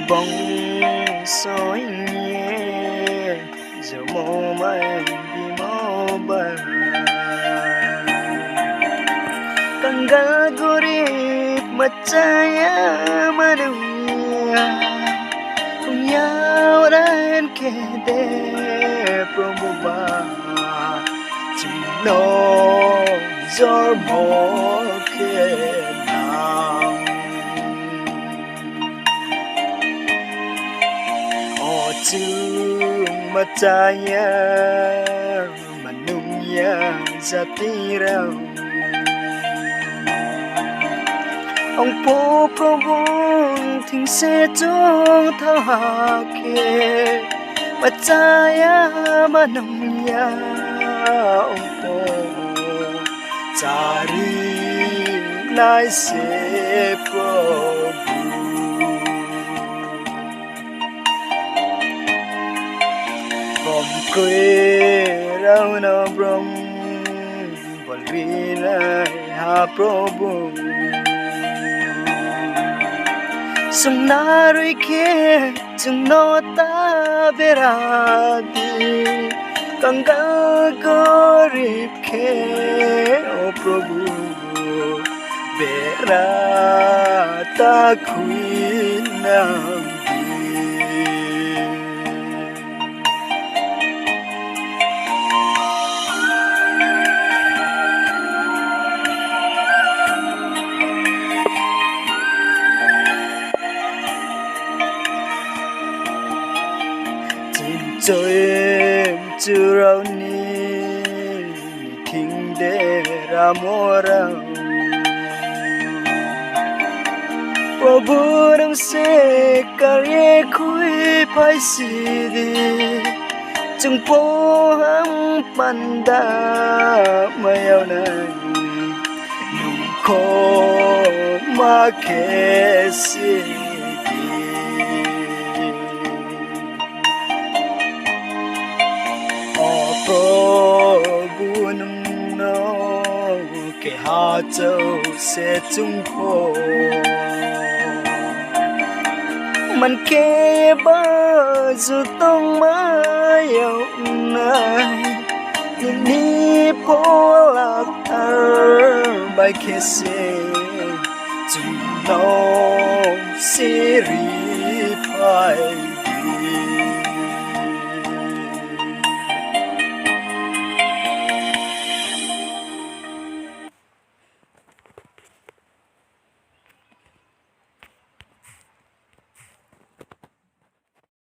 bóng soi nhẹ giờ mô mai vì mô bà tanggal gurip macaya manusia kunyawaran kede promoba chino zor mo kenang o chung macaya manusia zatirau ông bố probun thình sẽ chung thao hạ kê mà chaya mà nông ya ông bố chari lại sẽ probu vòng quê rau na brong bol ri lại ha probu sung narui ke chung no ta beradi tanggal gorip ke o Prabhu berata kui nambi cho em chưa rau ni kinh để ra mua rau Prabhu đang sẽ carry khui phải gì đi chung po hang panda mayo này nung ko ma kesi Prabhu nung no ke ha châu sẽ chung khổ man ke ba zu tông mai yêu này ni po la thar by kissing chung no siri pai